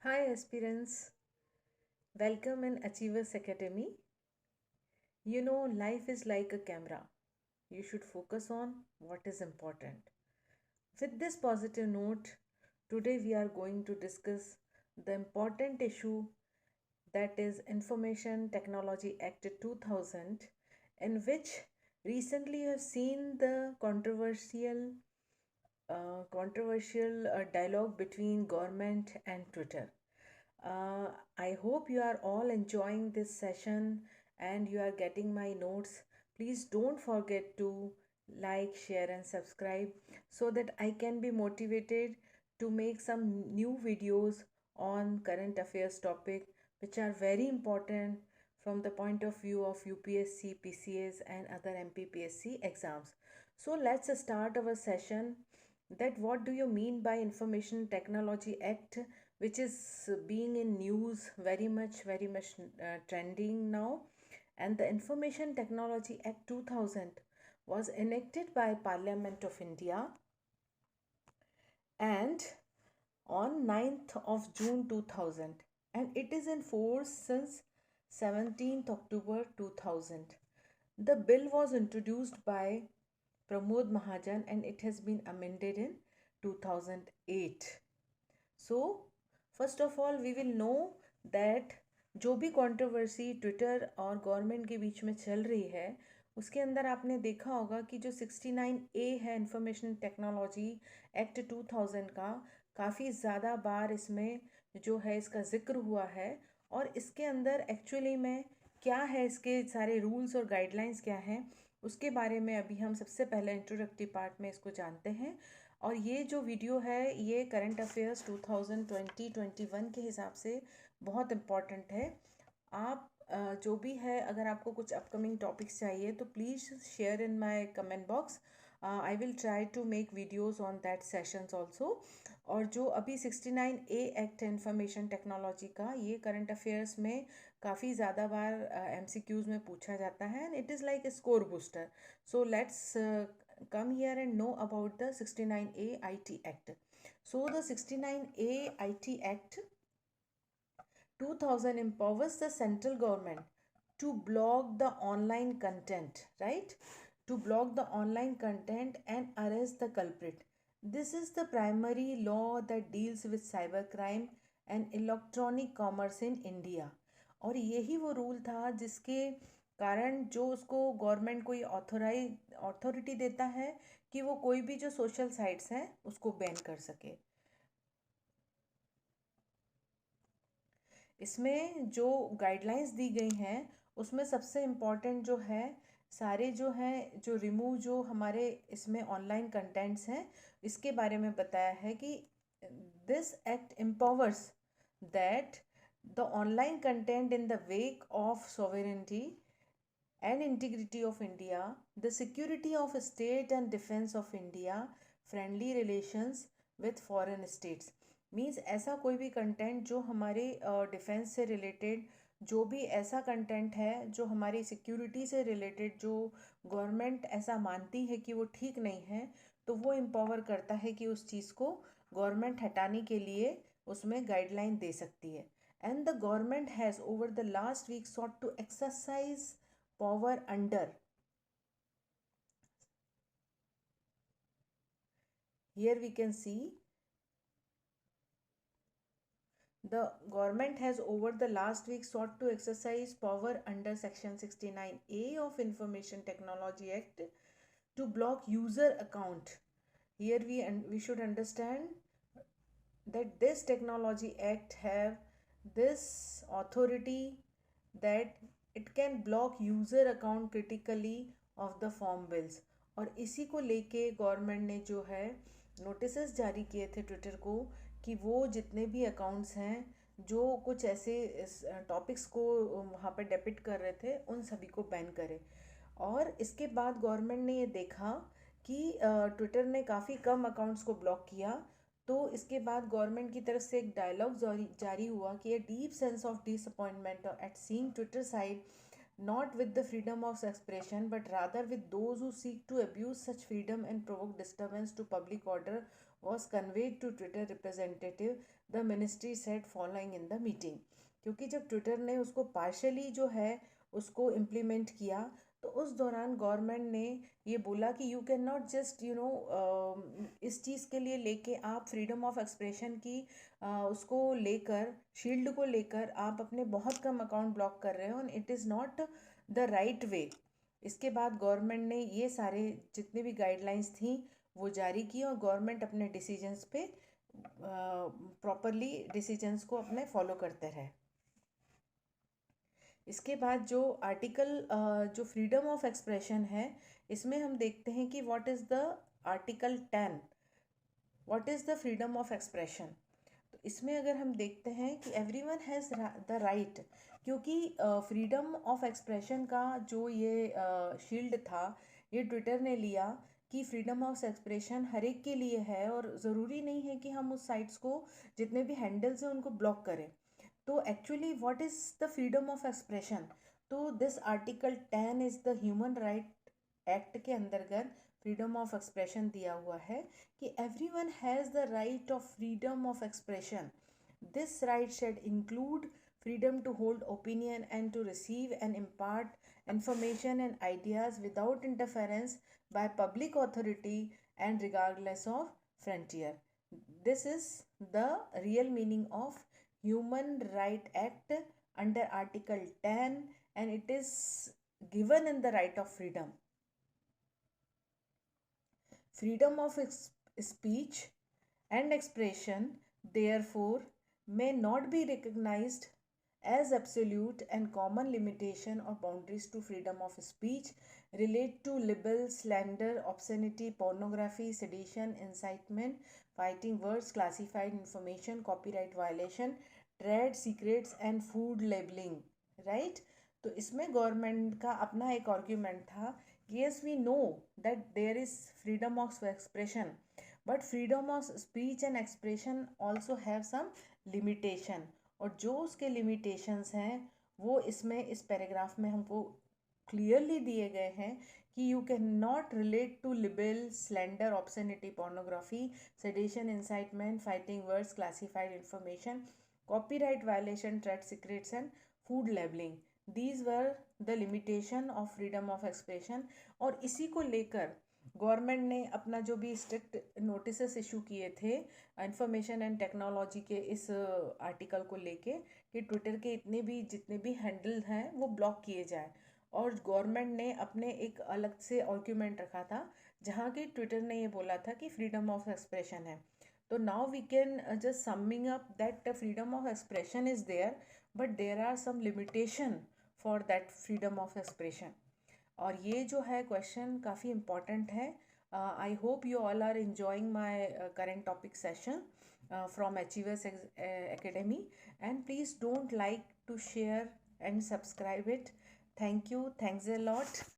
Hi aspirants, welcome in Achievers Academy. You know, life is like a camera. You should focus on what is important. With this positive note, today we are going to discuss the important issue that is Information Technology Act 2000, in which recently you have seen the controversial dialogue between government and Twitter. I hope you are all enjoying this session and you are getting my notes. Please don't forget to like, share, and subscribe so that I can be motivated to make some new videos on current affairs topic which are very important from the point of view of UPSC, PCS, and other MPPSC exams. So let's start our session. That what do you mean by Information Technology Act, which is being in news very much trending now. And the Information Technology Act 2000 was enacted by Parliament of India and on 9th of June 2000, and it is in force since 17th October 2000. The bill was introduced by Pramod Mahajan and it has been amended in 2008. So, first of all, we will know that जो भी controversy Twitter और government के बीच में चल रही है उसके अंदर आपने देखा होगा कि जो 69A है इंफॉर्मेशन टेक्नोलॉजी एक्ट 2000 का, काफ़ी ज़्यादा बार इसमें जो है इसका ज़िक्र हुआ है और इसके अंदर एक्चुअली में क्या है, इसके सारे रूल्स और गाइडलाइंस क्या हैं, उसके बारे में अभी हम सबसे पहले इंट्रोडक्टिव पार्ट में इसको जानते हैं। और ये जो वीडियो है ये करंट अफेयर्स 2020-21 के हिसाब से बहुत इम्पॉर्टेंट है। आप जो भी है, अगर आपको कुछ अपकमिंग टॉपिक्स चाहिए तो please share in my comment box. I will try to make videos on that sessions also. और जो अभी 69A एक्ट इंफॉर्मेशन टेक्नोलॉजी का, ये करंट अफेयर्स में काफ़ी ज़्यादा बार MCQs में पूछा जाता है and it is like a score booster. So let's come here and know about the 69A IT Act. So the 69A IT Act 2000 empowers the central government to block the online content, right? To block the online content and arrest the culprit. This is the primary law that deals with cybercrime and electronic commerce in India. और यही वो rule था जिसके कारण जो उसको government कोई authority देता है कि वो कोई भी जो सोशल साइट्स हैं उसको बैन कर सके। इसमें जो गाइडलाइंस दी गई हैं उसमें सबसे इम्पॉर्टेंट जो है, सारे जो हैं जो रिमूव जो हमारे इसमें ऑनलाइन कंटेंट्स हैं इसके बारे में बताया है कि this act empowers that the online content in the wake of sovereignty and integrity of India, the security of state and defense of India, friendly relations with foreign states. Means ऐसा कोई भी कंटेंट जो हमारे defence से related, जो भी ऐसा content है जो हमारी सिक्योरिटी से रिलेटेड, जो गवर्नमेंट ऐसा मानती है कि वो ठीक नहीं है, तो वो एम्पावर करता है कि उस चीज़ को गवर्नमेंट हटाने के लिए उसमें गाइडलाइन दे सकती है. And the government has over the last week sought to exercise power under. Here we can see the government has over the last week sought to exercise power under section 69A of Information Technology Act to block user account. Here we should understand that this technology act have this authority that it can block user account critically of the form bills. और इसी को लेके government ने जो है notices जारी किए थे ट्विटर को कि वो जितने भी अकाउंट्स हैं जो कुछ ऐसे टॉपिक्स को वहाँ पे डेपिट कर रहे थे उन सभी को बैन करे. और इसके बाद गवर्नमेंट ने ये देखा कि ट्विटर ने काफ़ी कम अकाउंट्स को ब्लॉक किया, तो इसके बाद गवर्नमेंट की तरफ से एक डायलॉग जारी हुआ कि a deep sense of disappointment at seeing Twitter side not with the freedom of expression but rather with those who seek to abuse such freedom and provoke disturbance to public order was conveyed to Twitter representative, the ministry said following in the meeting. क्योंकि जब Twitter ने उसको partially जो है उसको implement किया, तो उस दौरान गवर्नमेंट ने ये बोला कि यू कैन नॉट जस्ट इस चीज़ के लिए लेके आप फ्रीडम ऑफ एक्सप्रेशन की उसको लेकर, शील्ड को लेकर आप अपने बहुत कम अकाउंट ब्लॉक कर रहे हो, and it is not the right way. इसके बाद गवर्नमेंट ने ये सारे जितने भी गाइडलाइंस थी वो जारी की, और गवर्नमेंट अपने डिसीजंस पे प्रॉपरली डिसीजंस को अपने फॉलो करते रहे। इसके बाद जो आर्टिकल जो फ्रीडम ऑफ एक्सप्रेशन है, इसमें हम देखते हैं कि what is the article 10, what is the freedom of expression. तो इसमें अगर हम देखते हैं कि एवरीवन हैज़ द राइट, क्योंकि फ्रीडम ऑफ एक्सप्रेशन का जो ये शील्ड था, ये ट्विटर ने लिया कि फ्रीडम ऑफ एक्सप्रेशन हर एक के लिए है, और ज़रूरी नहीं है कि हम उस साइट्स को, जितने भी हैंडल्स हैं उनको ब्लॉक करें। तो actually what is the freedom of expression? तो this article 10 is the human right act के अंतर्गत फ्रीडम ऑफ एक्सप्रेशन दिया हुआ है कि everyone has the right of freedom of expression. This right shall include freedom to hold opinion and to receive and impart information and ideas without interference by public authority and regardless of frontier. This is the real meaning of Human Right Act under Article 10, and it is given in the right of freedom. Freedom of speech and expression, therefore, may not be recognized as absolute, and common limitation or boundaries to freedom of speech relate to libel, slander, obscenity, pornography, sedition, incitement, fighting words, classified information, copyright violation, trade secrets and food labeling, right? तो इसमें government का अपना एक argument था, yes we know that there is freedom of expression, but freedom of speech and expression also have some limitation, और जो उसके limitations हैं वो इसमें इस पैराग्राफ में हमको क्लियरली दिए गए हैं कि you can not relate to libel, slander, obscenity, pornography, sedition, incitement, fighting words, classified information, copyright violation, trade secrets and food labelling. These were the limitation of freedom of expression. और इसी को लेकर government ने अपना जो भी strict notice issue किए थे इंफॉर्मेशन एंड टेक्नोलॉजी के इस आर्टिकल को लेके कि ट्विटर के जितने भी हैंडल हैं वो ब्लॉक किए जाए, और गवर्नमेंट ने अपने एक अलग से आर्ग्यूमेंट रखा था जहाँ की ट्विटर ने ये बोला था कि फ्रीडम ऑफ एक्सप्रेशन है। तो now we can just summing up that freedom of expression is there, but there are some limitation for that freedom of expression. और ये जो है क्वेश्चन काफ़ी इम्पॉर्टेंट है। I hope you all are enjoying my current topic session from Achievers Academy, and please don't like to share and subscribe it. Thank you. Thanks a lot.